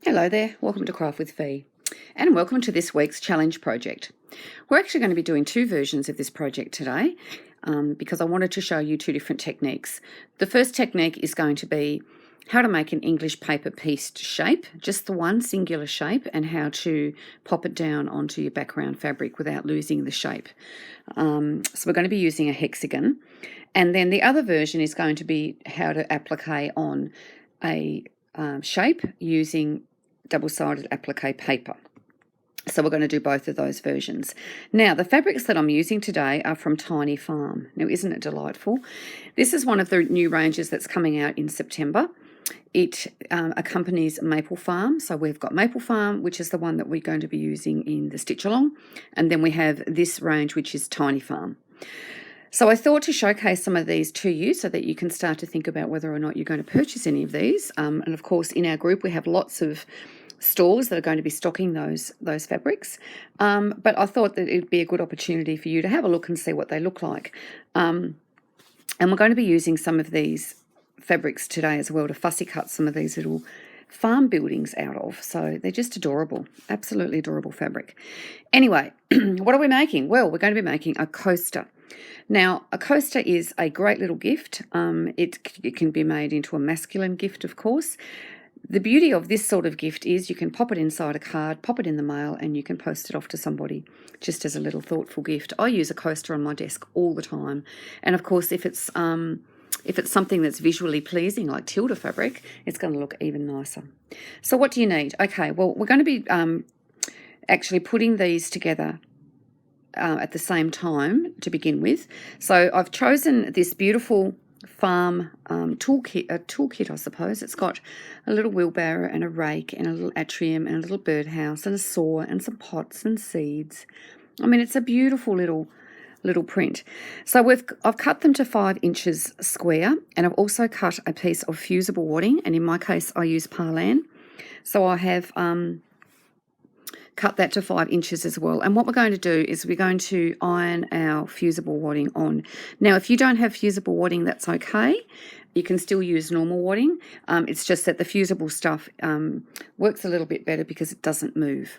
Hello there, welcome to Craft with Fee, and welcome to this week's challenge project. We're actually going to be doing two versions of this project today because I wanted to show you two different techniques. The first technique is going to be how to make an English paper pieced shape, just the one singular shape, and how to pop it down onto your background fabric without losing the shape. So we're going to be using a hexagon, and then the other version is going to be how to applique on a shape using double-sided applique paper. So we're going to do both of those versions. Now, the fabrics that I'm using today are from Tiny Farm. Now, isn't it delightful? This is one of the new ranges that's coming out in September. It accompanies Maple Farm. So we've got Maple Farm, which is the one that we're going to be using in the stitch along. And then we have this range, which is Tiny Farm. So I thought to showcase some of these to you so that you can start to think about whether or not you're going to purchase any of these. And of course, in our group, we have lots of stores that are going to be stocking those fabrics. But I thought that it would be a good opportunity for you to have a look and see what they look like. And we're going to be using some of these fabrics today as well to fussy cut some of these little farm buildings out of. So they're just adorable, absolutely adorable fabric. Anyway, what are we making? Well, we're going to be making a coaster. Now, a coaster is a great little gift. It can be made into a masculine gift, of course. The beauty of this sort of gift is you can pop it inside a card, pop it in the mail, and you can post it off to somebody just as a little thoughtful gift. I use a coaster on my desk all the time. And of course, if it's something that's visually pleasing, like Tilda fabric, it's going to look even nicer. So what do you need? Okay, well, we're going to be actually putting these together at the same time to begin with. So I've chosen this beautiful farm toolkit, I suppose. It's got a little wheelbarrow and a rake and a little atrium and a little birdhouse and a saw and some pots and seeds. I mean, it's a beautiful little print. So I've cut them to 5 inches square, and I've also cut a piece of fusible wadding, and in my case I use Parlan. So I have cut that to 5 inches as well. And what we're going to do is we're going to iron our fusible wadding on. Now, if you don't have fusible wadding, that's okay. You can still use normal wadding. It's just that the fusible stuff works a little bit better because it doesn't move.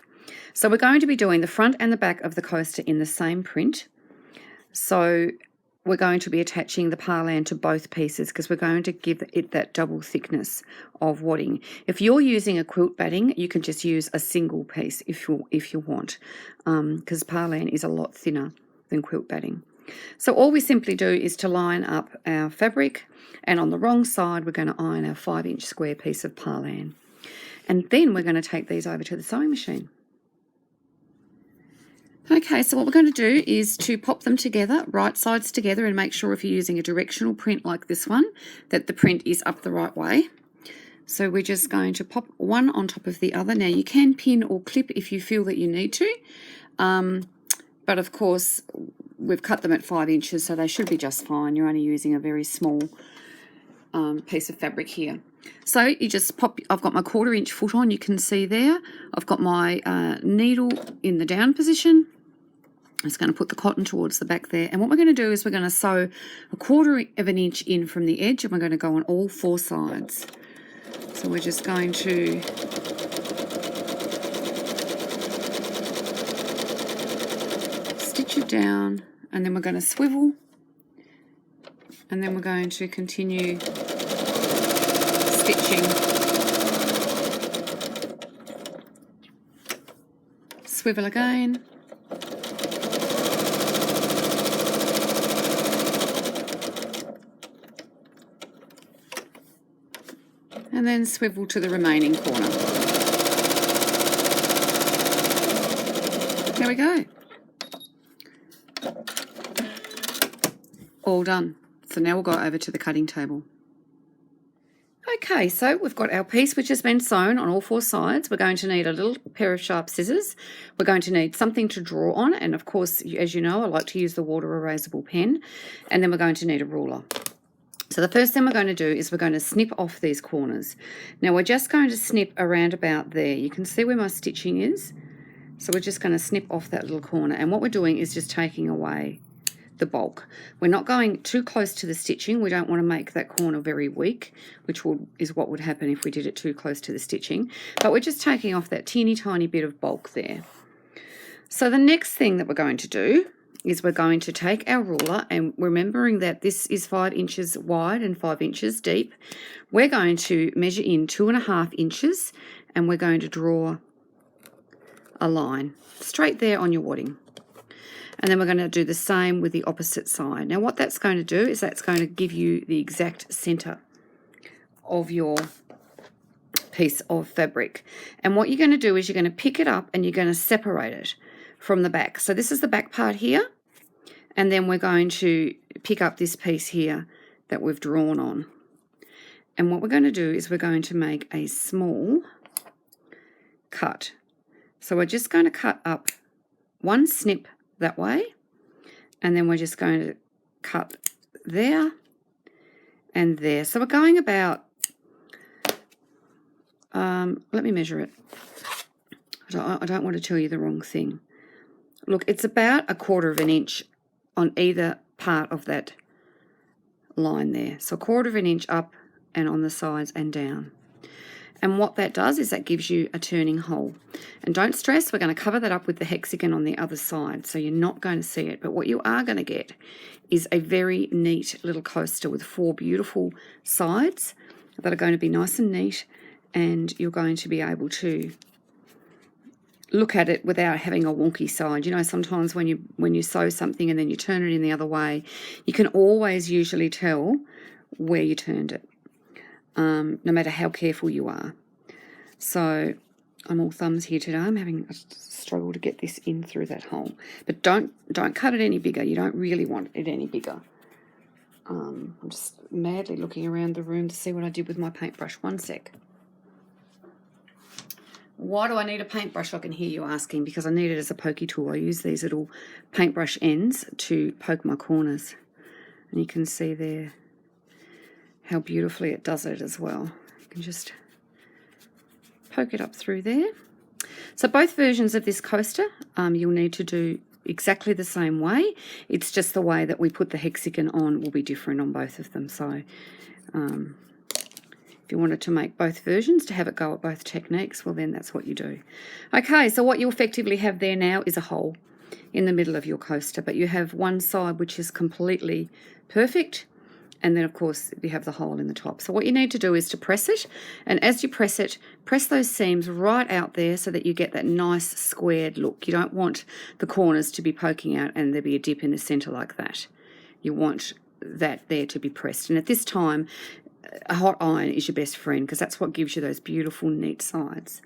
So we're going to be doing the front and the back of the coaster in the same print. So we're going to be attaching the Parlan to both pieces because we're going to give it that double thickness of wadding. If you're using a quilt batting, you can just use a single piece if you want, because Parlan is a lot thinner than quilt batting. So all we simply do is to line up our fabric, and on the wrong side we're going to iron our 5-inch square piece of Parlan. And then we're going to take these over to the sewing machine. Okay, so what we're going to do is to pop them together, right sides together, and make sure if you're using a directional print like this one, that the print is up the right way. So we're just going to pop one on top of the other. Now you can pin or clip if you feel that you need to, but of course we've cut them at 5 inches, so they should be just fine. You're only using a very small piece of fabric here. So you just pop, I've got my 1/4 inch foot on, you can see there. I've got my needle in the down position. I'm just going to put the cotton towards the back there. And what we're going to do is we're going to sew 1/4 of an inch in from the edge, and we're going to go on all 4 sides. So we're just going to stitch it down, and then we're going to swivel, and then we're going to continue stitching, swivel again, and then swivel to the remaining corner. There we go. All done. So now we'll go over to the cutting table. Okay, so we've got our piece which has been sewn on all 4 sides. We're going to need a little pair of sharp scissors. We're going to need something to draw on, and of course, as you know, I like to use the water erasable pen. And then we're going to need a ruler. So the first thing we're going to do is we're going to snip off these corners. Now we're just going to snip around about there. You can see where my stitching is. So we're just going to snip off that little corner. And what we're doing is just taking away the bulk. We're not going too close to the stitching. We don't want to make that corner very weak, which is what would happen if we did it too close to the stitching. But we're just taking off that teeny tiny bit of bulk there. So the next thing that we're going to do is we're going to take our ruler, and remembering that this is 5 inches wide and 5 inches deep, we're going to measure in 2.5 inches, and we're going to draw a line straight there on your wadding. And then we're going to do the same with the opposite side. Now what that's going to do is that's going to give you the exact center of your piece of fabric. And what you're going to do is you're going to pick it up and you're going to separate it from the back. So this is the back part here, and then we're going to pick up this piece here that we've drawn on. And what we're going to do is we're going to make a small cut. So we're just going to cut up one snip that way, and then we're just going to cut there and there. So we're going about, let me measure it. I don't want to tell you the wrong thing. Look, it's about 1/4 inch on either part of that line there. So 1/4 inch up and on the sides and down. And what that does is that gives you a turning hole. And don't stress, we're going to cover that up with the hexagon on the other side, so you're not going to see it. But what you are going to get is a very neat little coaster with 4 beautiful sides that are going to be nice and neat, and you're going to be able to look at it without having a wonky side. You know, sometimes when you sew something and then you turn it in the other way, you can always usually tell where you turned it. No matter how careful you are. So I'm all thumbs here today. I'm having a struggle to get this in through that hole. But don't cut it any bigger. You don't really want it any bigger. I'm just madly looking around the room to see what I did with my paintbrush. One sec. Why do I need a paintbrush, I can hear you asking? Because I need it as a pokey tool. I use these little paintbrush ends to poke my corners. And you can see there how beautifully it does it as well. You can just poke it up through there. So both versions of this coaster, you'll need to do exactly the same way. It's just the way that we put the hexagon on will be different on both of them. So if you wanted to make both versions, to have it go at both techniques, well then that's what you do. Okay, so what you effectively have there now is a hole in the middle of your coaster, but you have one side which is completely perfect, and then of course you have the hole in the top. So what you need to do is to press it, and as you press it, press those seams right out there so that you get that nice squared look. You don't want the corners to be poking out and there be a dip in the center like that. You want that there to be pressed, and at this time a hot iron is your best friend, because that's what gives you those beautiful neat sides.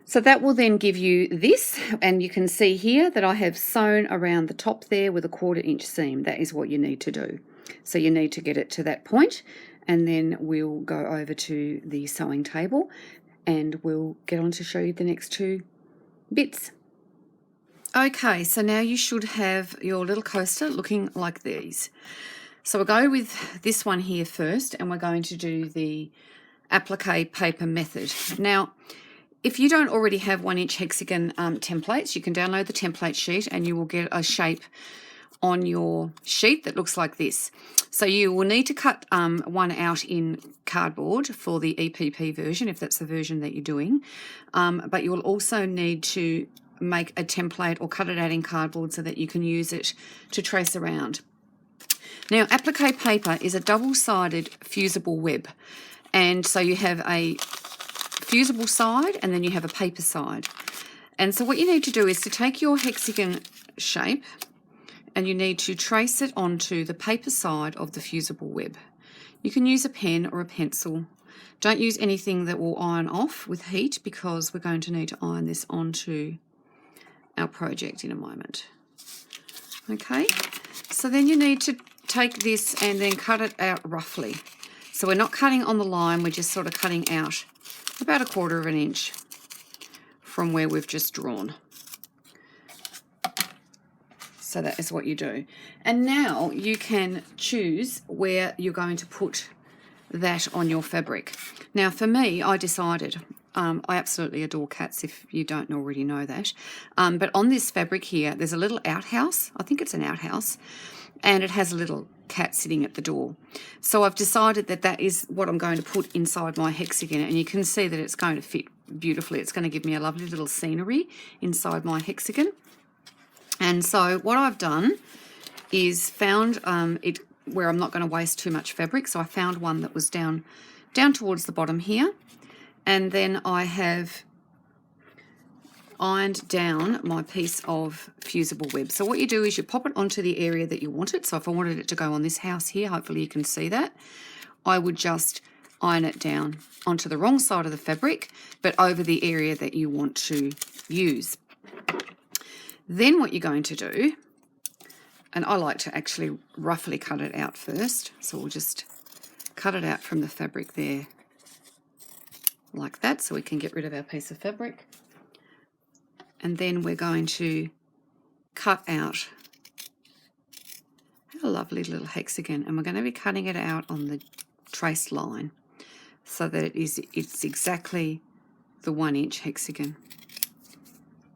So that will then give you this, and you can see here that I have sewn around the top there with a 1/4 inch seam. That is what you need to do. So you need to get it to that point, and then we'll go over to the sewing table and we'll get on to show you the next 2 bits. Okay, so now you should have your little coaster looking like these. So we'll go with this one here first, and we're going to do the applique paper method. Now, if you don't already have 1 inch hexagon templates, you can download the template sheet and you will get a shape on your sheet that looks like this. So you will need to cut one out in cardboard for the EPP version, if that's the version that you're doing. But you will also need to make a template or cut it out in cardboard so that you can use it to trace around. Now, applique paper is a double-sided fusible web, and so you have a fusible side and then you have a paper side. And so what you need to do is to take your hexagon shape and you need to trace it onto the paper side of the fusible web. You can use a pen or a pencil. Don't use anything that will iron off with heat, because we're going to need to iron this onto our project in a moment. Okay, so then you need to take this and then cut it out roughly. So we're not cutting on the line, we're just sort of cutting out about 1/4 inch from where we've just drawn. So that is what you do. And now you can choose where you're going to put that on your fabric. Now for me, I decided I absolutely adore cats, if you don't already know that. But on this fabric here, there's a little outhouse. I think it's an outhouse. And it has a little cat sitting at the door. So I've decided that that is what I'm going to put inside my hexagon. And you can see that it's going to fit beautifully. It's going to give me a lovely little scenery inside my hexagon. And so what I've done is found it where I'm not going to waste too much fabric. So I found one that was down towards the bottom here. And then I have ironed down my piece of fusible web. So what you do is you pop it onto the area that you want it. So if I wanted it to go on this house here, hopefully you can see that, I would just iron it down onto the wrong side of the fabric, but over the area that you want to use. Then what you're going to do, and I like to actually roughly cut it out first, so we'll just cut it out from the fabric there like that, so we can get rid of our piece of fabric. And then we're going to cut out a lovely little hexagon, and we're going to be cutting it out on the traced line so that it's exactly the 1 inch hexagon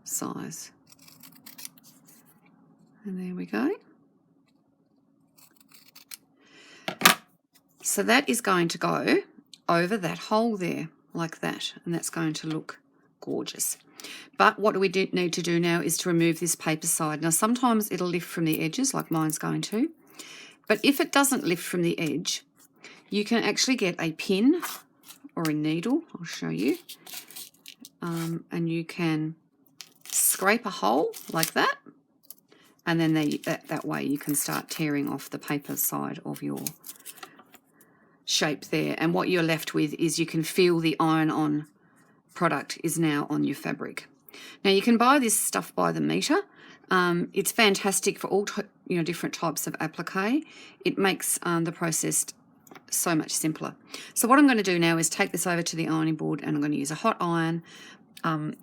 size. And there we go. So that is going to go over that hole there like that, and that's going to look gorgeous. But what we need to do now is to remove this paper side. Now sometimes it'll lift from the edges like mine's going to, but if it doesn't lift from the edge, you can actually get a pin or a needle, I'll show you, and you can scrape a hole like that, and then that way you can start tearing off the paper side of your shape there. And what you're left with is you can feel the iron-on product is now on your fabric. Now you can buy this stuff by the metre. It's fantastic for all different types of applique. It makes the process so much simpler. So what I'm going to do now is take this over to the ironing board, and I'm going to use a hot iron.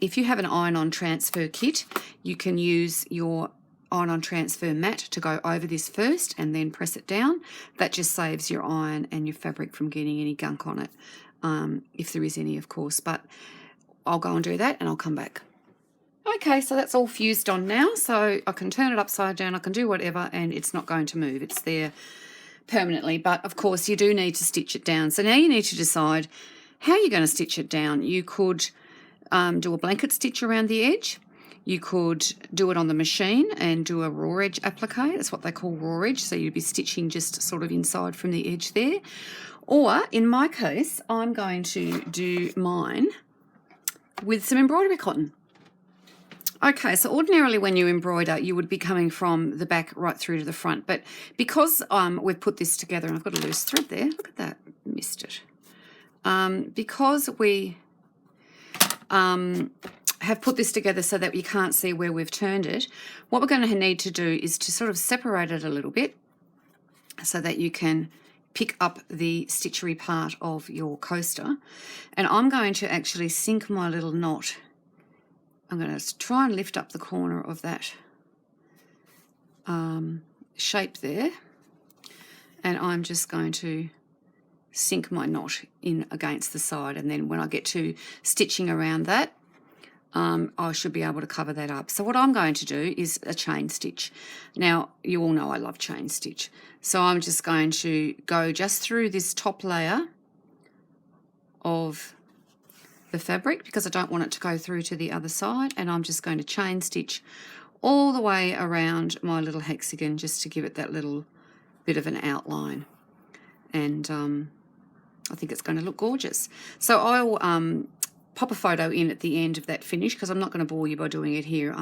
If you have an iron-on transfer kit, you can use your iron-on transfer mat to go over this first and then press it down. That just saves your iron and your fabric from getting any gunk on it, if there is any, of course. But I'll go and do that and I'll come back. Okay, so that's all fused on now, so I can turn it upside down, I can do whatever, and it's not going to move. It's there permanently, but of course you do need to stitch it down. So now you need to decide how you're going to stitch it down. You could do a blanket stitch around the edge. You could do it on the machine and do a raw edge applique. That's what they call raw edge, so you'd be stitching just sort of inside from the edge there. Or, in my case, I'm going to do mine with some embroidery cotton. Okay, so ordinarily when you embroider, you would be coming from the back right through to the front. But because we've put this together, and I've got a loose thread there, look at that, missed it. Because we have put this together so that you can't see where we've turned it, what we're going to need to do is to sort of separate it a little bit so that you can pick up the stitchery part of your coaster. And I'm going to actually sink my little knot. I'm going to try and lift up the corner of that shape there, and I'm just going to sink my knot in against the side, and then when I get to stitching around that, I should be able to cover that up. So what I'm going to do is a chain stitch. Now, you all know I love chain stitch, so I'm just going to go just through this top layer of the fabric because I don't want it to go through to the other side, and I'm just going to chain stitch all the way around my little hexagon just to give it that little bit of an outline, and I think it's going to look gorgeous. So I'll pop a photo in at the end of that finish because I'm not going to bore you by doing it here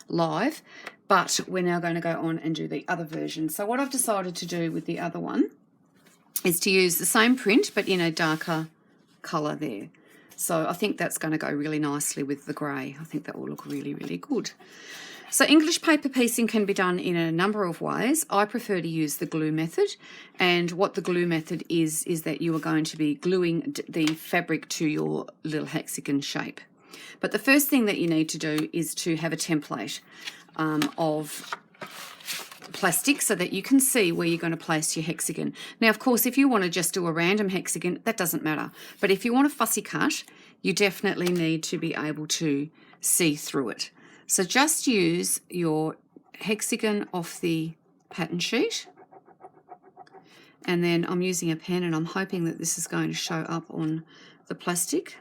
live, but we're now going to go on and do the other version. So what I've decided to do with the other one is to use the same print but in a darker colour there. So I think that's going to go really nicely with the grey. I think that will look really, really good. So English paper piecing can be done in a number of ways. I prefer to use the glue method, and what the glue method is that you are going to be gluing the fabric to your little hexagon shape. But the first thing that you need to do is to have a template of plastic so that you can see where you're going to place your hexagon. Now, of course, if you want to just do a random hexagon, that doesn't matter. But if you want a fussy cut, you definitely need to be able to see through it. So just use your hexagon off the pattern sheet, and then I'm using a pen and I'm hoping that this is going to show up on the plastic.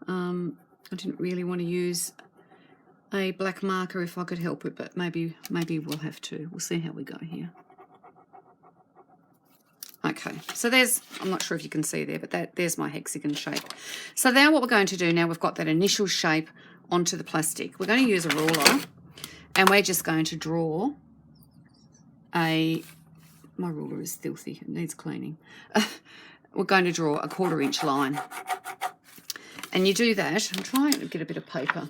I didn't really want to use a black marker if I could help it, but maybe we'll have to. We'll see how we go here. Okay, so there's, I'm not sure if you can see there, but there's my hexagon shape. So now what we're going to do, now we've got that initial shape onto the plastic, we're going to use a ruler, and we're just going to draw my ruler is filthy, it needs cleaning. We're going to draw a 1/4 inch line. And you do that, I'm trying to get a bit of paper.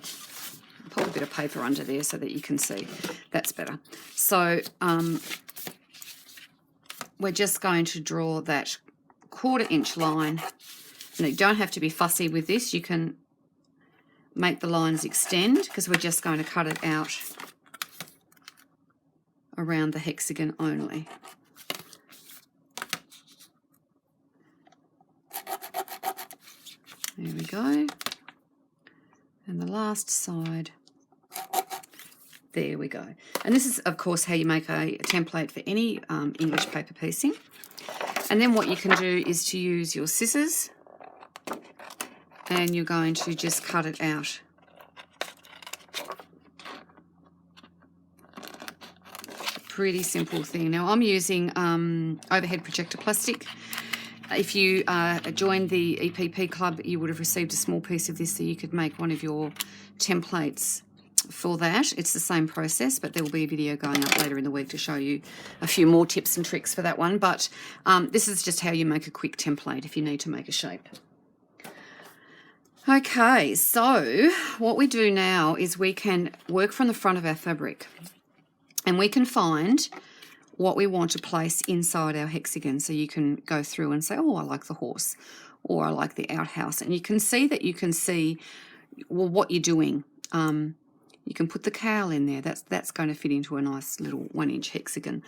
Put a bit of paper under there so that you can see. That's better. So we're just going to draw that 1/4 inch line. And you don't have to be fussy with this. You can make the lines extend because we're just going to cut it out around the hexagon only. There we go. And the last side. There we go. And this is, of course, how you make a template for any English paper piecing. And then what you can do is to use your scissors, and you're going to just cut it out. Pretty simple thing. Now I'm using overhead projector plastic. If you joined the EPP club, you would have received a small piece of this so you could make one of your templates for that. It's the same process, but there will be a video going up later in the week to show you a few more tips and tricks for that one. But this is just how you make a quick template if you need to make a shape. Okay, so what we do now is we can work from the front of our fabric, and we can find what we want to place inside our hexagon. So you can go through and say, oh, I like the horse, or I like the outhouse. And you can see that you can see, well, what you're doing. You can put the cowl in there. That's going to fit into a nice little 1 inch hexagon.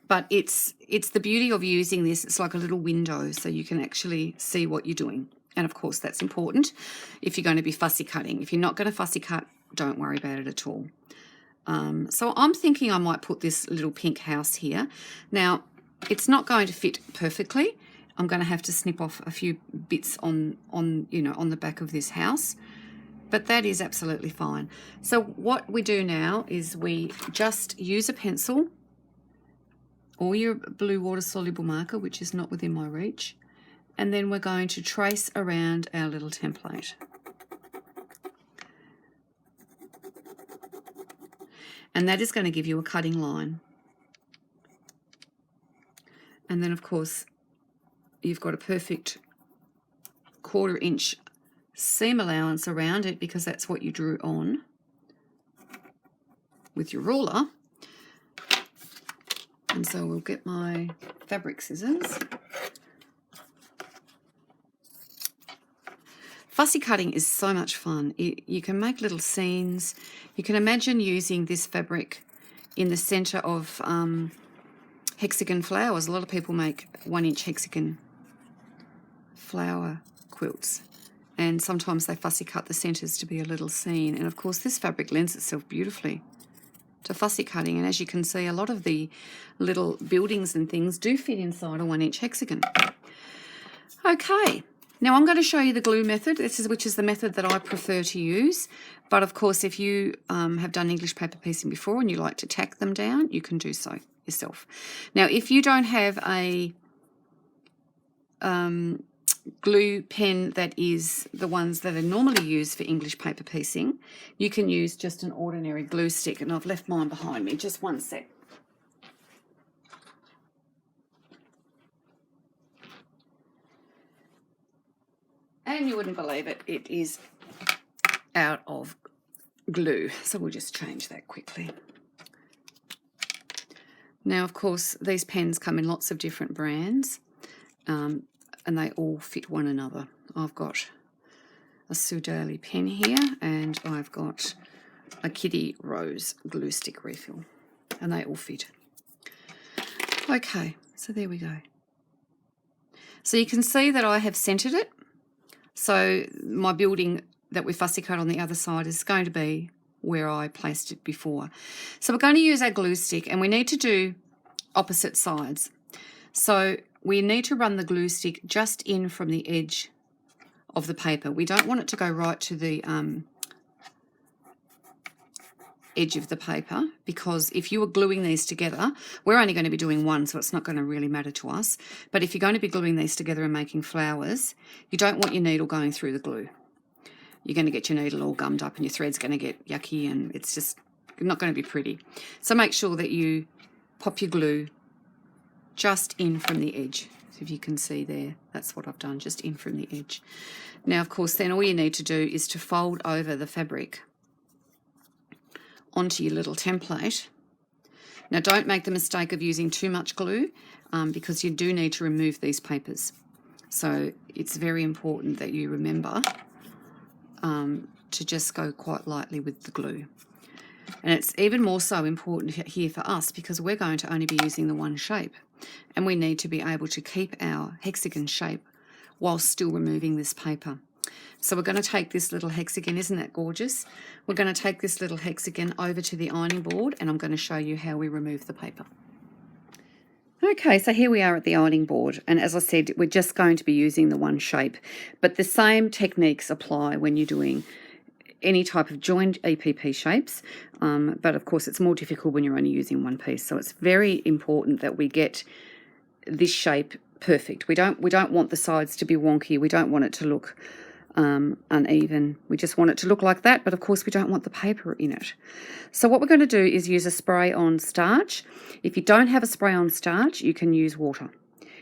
But it's the beauty of using this. It's like a little window, so you can actually see what you're doing. And of course, that's important if you're going to be fussy cutting. If you're not going to fussy cut, don't worry about it at all. So I'm thinking I might put this little pink house here. Now, it's not going to fit perfectly. I'm going to have to snip off a few bits on the back of this house, but that is absolutely fine. So what we do now is we just use a pencil or your blue water-soluble marker, which is not within my reach, and then we're going to trace around our little template. And that is going to give you a cutting line. And then, of course, you've got a perfect 1/4 inch seam allowance around it because that's what you drew on with your ruler. And so we'll get my fabric scissors. Fussy cutting is so much fun. You can make little scenes. You can imagine using this fabric in the centre of hexagon flowers. A lot of people make 1 inch hexagon flower quilts, and sometimes they fussy cut the centres to be a little scene. And of course this fabric lends itself beautifully to fussy cutting, and as you can see, a lot of the little buildings and things do fit inside a 1 inch hexagon. Okay. Now I'm going to show you the glue method, which is the method that I prefer to use. But of course, if you have done English paper piecing before and you like to tack them down, you can do so yourself. Now, if you don't have a glue pen that is the ones that are normally used for English paper piecing, you can use just an ordinary glue stick. And I've left mine behind me. Just one sec. And you wouldn't believe it, it is out of glue. So we'll just change that quickly. Now, of course, these pens come in lots of different brands, and they all fit one another. I've got a Fusible pen here, and I've got a Kitty Rose glue stick refill, and they all fit. Okay, so there we go. So you can see that I have centered it. So my building that we fussy cut on the other side is going to be where I placed it before. So we're going to use our glue stick, and we need to do opposite sides. So we need to run the glue stick just in from the edge of the paper. We don't want it to go right to the edge of the paper, because if you were gluing these together, we're only going to be doing one, so it's not going to really matter to us. But if you're going to be gluing these together and making flowers, you don't want your needle going through the glue. You're going to get your needle all gummed up and your thread's going to get yucky, and it's just not going to be pretty. So make sure that you pop your glue just in from the edge. So if you can see there, that's what I've done, just in from the edge. Now, of course, then all you need to do is to fold over the fabric onto your little template. Now, don't make the mistake of using too much glue, because you do need to remove these papers. So it's very important that you remember to just go quite lightly with the glue. And it's even more so important here for us because we're going to only be using the one shape, and we need to be able to keep our hexagon shape while still removing this paper. So we're going to take this little hexagon, isn't that gorgeous? We're going to take this little hexagon over to the ironing board, and I'm going to show you how we remove the paper. Okay, so here we are at the ironing board, and as I said, we're just going to be using the one shape, but the same techniques apply when you're doing any type of joined EPP shapes, but of course it's more difficult when you're only using one piece. So it's very important that we get this shape perfect. We don't want the sides to be wonky. We don't want it to look uneven. We just want it to look like that, but of course we don't want the paper in it. So what we're going to do is use a spray-on starch. If you don't have a spray-on starch, you can use water.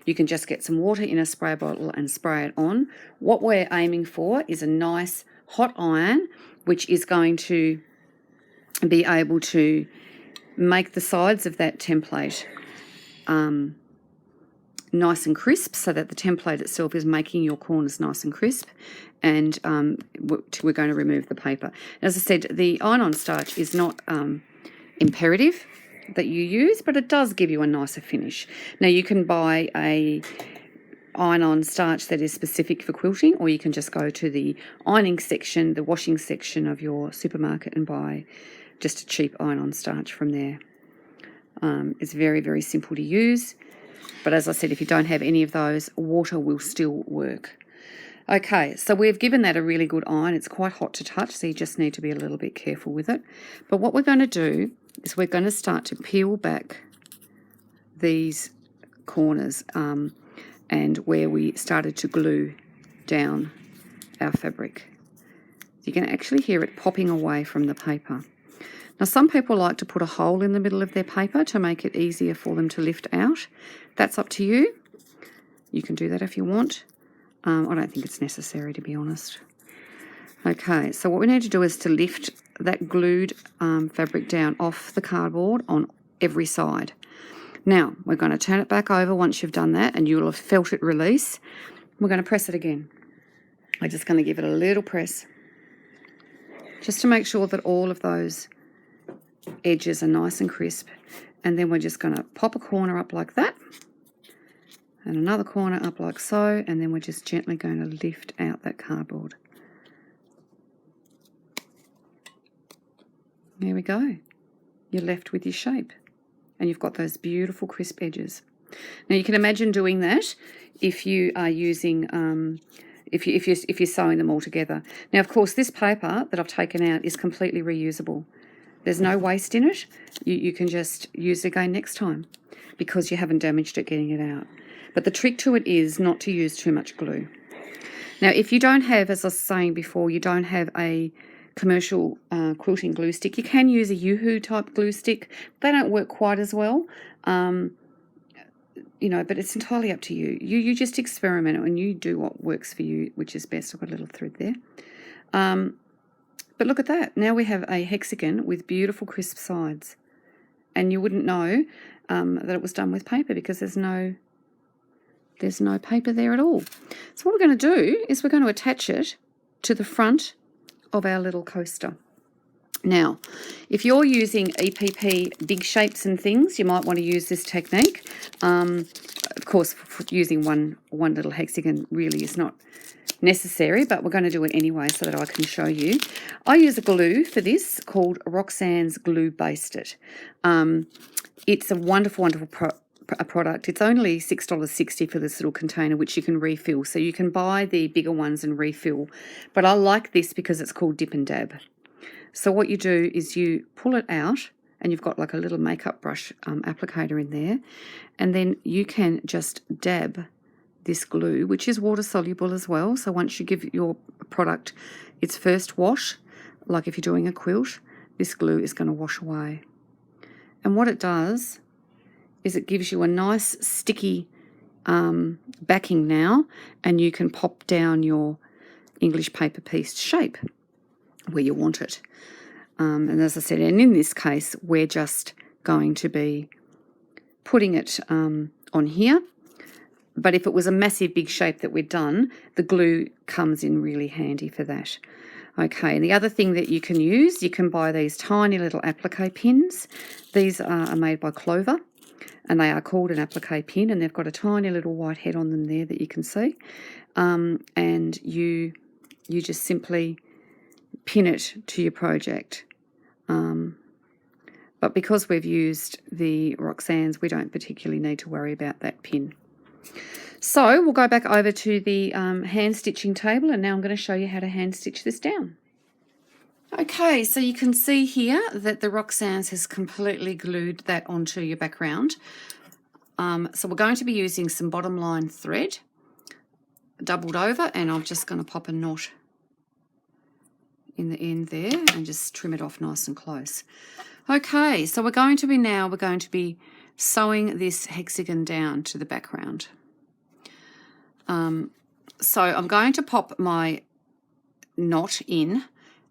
You can just get some water in a spray bottle and spray it on. What we're aiming for is a nice hot iron, which is going to be able to make the sides of that template nice and crisp, so that the template itself is making your corners nice and crisp, and we're going to remove the paper. As I said, the iron-on starch is not imperative that you use, but it does give you a nicer finish. Now you can buy a iron-on starch that is specific for quilting, or you can just go to the ironing section, the washing section of your supermarket, and buy just a cheap iron-on starch from there. It's very, very simple to use. But as I said, if you don't have any of those, water will still work. Okay, so we've given that a really good iron. It's quite hot to touch, so you just need to be a little bit careful with it. But what we're going to do is we're going to start to peel back these corners and where we started to glue down our fabric. You can actually hear it popping away from the paper. Now, some people like to put a hole in the middle of their paper to make it easier for them to lift out. That's up to you. You can do that if you want. I don't think it's necessary, to be honest. Okay, so what we need to do is to lift that glued fabric down off the cardboard on every side. Now, we're going to turn it back over once you've done that, and you'll have felt it release. We're going to press it again. I'm just going to give it a little press, just to make sure that all of those edges are nice and crisp. And then we're just going to pop a corner up like that, and another corner up like so, and then we're just gently going to lift out that cardboard. There we go. You're left with your shape, and you've got those beautiful crisp edges. Now you can imagine doing that if you are using if you're sewing them all together. Now, of course, this paper that I've taken out is completely reusable. There's no waste in it. You can just use it again next time because you haven't damaged it getting it out. But the trick to it is not to use too much glue. Now, if you don't have, as I was saying before, you don't have a commercial quilting glue stick, you can use a Yoo-hoo type glue stick. They don't work quite as well, but it's entirely up to you. You just experiment and you do what works for you, which is best. I've got a little thread there. But look at that. Now we have a hexagon with beautiful crisp sides. And you wouldn't know that it was done with paper because there's no paper there at all. So what we're going to do is we're going to attach it to the front of our little coaster. Now, if you're using EPP big shapes and things, you might want to use this technique. Of course, using one little hexagon really is not necessary, but we're going to do it anyway so that I can show you. I use a glue for this called Roxanne's Glue Based It. It's a wonderful, wonderful product. It's only $6.60 for this little container, which you can refill. So you can buy the bigger ones and refill. But I like this because it's called Dip and Dab. So what you do is you pull it out, and you've got like a little makeup brush applicator in there, and then you can just dab this glue, which is water soluble as well. So once you give your product its first wash, like if you're doing a quilt, this glue is going to wash away. And what it does is it gives you a nice sticky backing now, and you can pop down your English paper piece shape where you want it. And as I said, and in this case, we're just going to be putting it on here. But if it was a massive big shape that we'd done, the glue comes in really handy for that. Okay, and the other thing that you can use, you can buy these tiny little applique pins. These are made by Clover, and they are called an applique pin, and they've got a tiny little white head on them there that you can see. And you just simply pin it to your project. But because we've used the Roxanne's, we don't particularly need to worry about that pin. So we'll go back over to the hand stitching table, and now I'm going to show you how to hand stitch this down. Okay, so you can see here that the Roxanne's has completely glued that onto your background. So we're going to be using some bottom line thread, doubled over, and I'm just going to pop a knot in the end there and just trim it off nice and close. Okay, so we're going to be sewing this hexagon down to the background. So I'm going to pop my knot in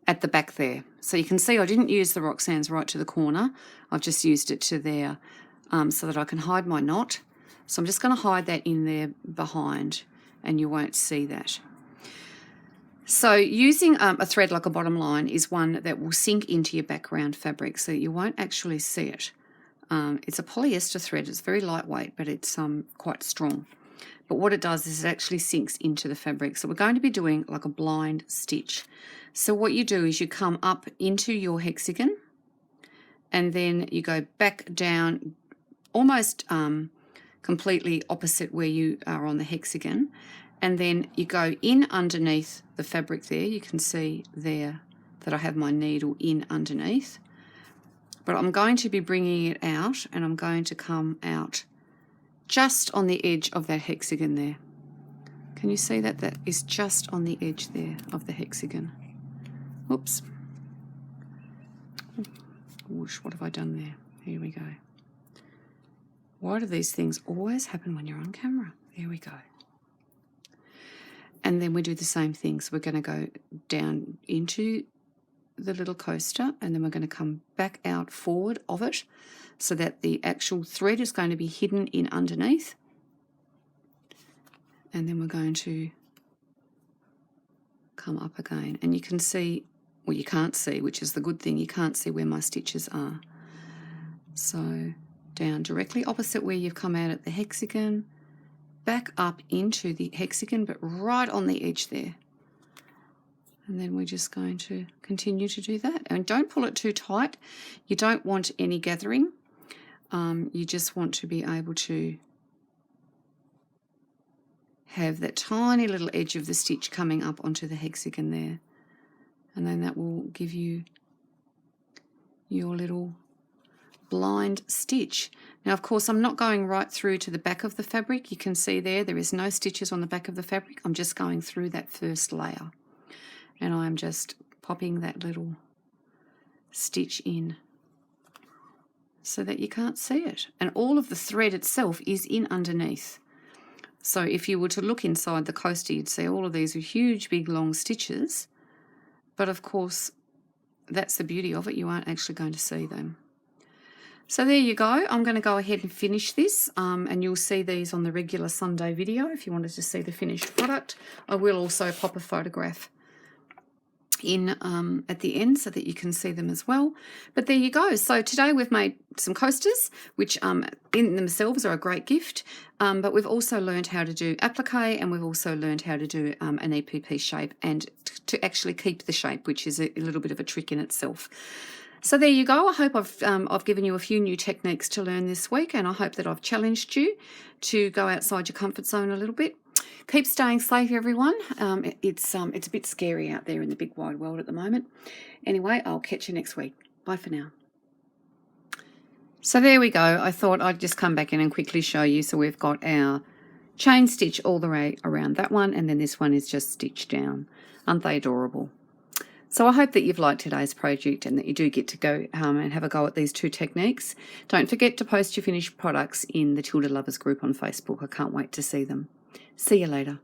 at the back there. So you can see I didn't use the Roxanne's right to the corner. I've just used it to there so that I can hide my knot. So I'm just going to hide that in there behind, and you won't see that. So using a thread like a bottom line is one that will sink into your background fabric, so you won't actually see it. It's a polyester thread. It's very lightweight, but it's quite strong. But what it does is it actually sinks into the fabric. So we're going to be doing like a blind stitch. So what you do is you come up into your hexagon, and then you go back down almost completely opposite where you are on the hexagon, and then you go in underneath the fabric there. You can see there that I have my needle in underneath, but I'm going to be bringing it out, and I'm going to come out just on the edge of that hexagon there. Can you see that? That is just on the edge there of the hexagon. Oops. Whoosh, what have I done there? Here we go. Why do these things always happen when you're on camera? There we go. And then we do the same thing. So we're going to go down into the little coaster, and then we're going to come back out forward of it so that the actual thread is going to be hidden in underneath. And then we're going to come up again. And you can see, well, you can't see, which is the good thing, you can't see where my stitches are. So down directly opposite where you've come out at the hexagon, back up into the hexagon, but right on the edge there. And then we're just going to continue to do that. And don't pull it too tight. You don't want any gathering. You just want to be able to have that tiny little edge of the stitch coming up onto the hexagon there. And then that will give you your little blind stitch. Now, of course, I'm not going right through to the back of the fabric. You can see there is no stitches on the back of the fabric. I'm just going through that first layer. And I'm just popping that little stitch in so that you can't see it. And all of the thread itself is in underneath. So if you were to look inside the coaster, you'd see all of these are huge, big, long stitches. But of course, that's the beauty of it. You aren't actually going to see them. So there you go. I'm going to go ahead and finish this, and you'll see these on the regular Sunday video if you wanted to see the finished product. I will also pop a photograph in at the end so that you can see them as well. But there you go. So today we've made some coasters, which in themselves are a great gift, but we've also learned how to do applique, and we've also learned how to do an EPP shape, and to actually keep the shape, which is a little bit of a trick in itself. So there you go. I hope I've given you a few new techniques to learn this week, and I hope that I've challenged you to go outside your comfort zone a little bit. Keep staying safe, everyone. It's a bit scary out there in the big wide world at the moment. Anyway, I'll catch you next week. Bye for now. So there we go. I thought I'd just come back in and quickly show you. So we've got our chain stitch all the way around that one, and then this one is just stitched down. Aren't they adorable? So I hope that you've liked today's project and that you do get to go and have a go at these two techniques. Don't forget to post your finished products in the Tilda Lovers group on Facebook. I can't wait to see them. See you later.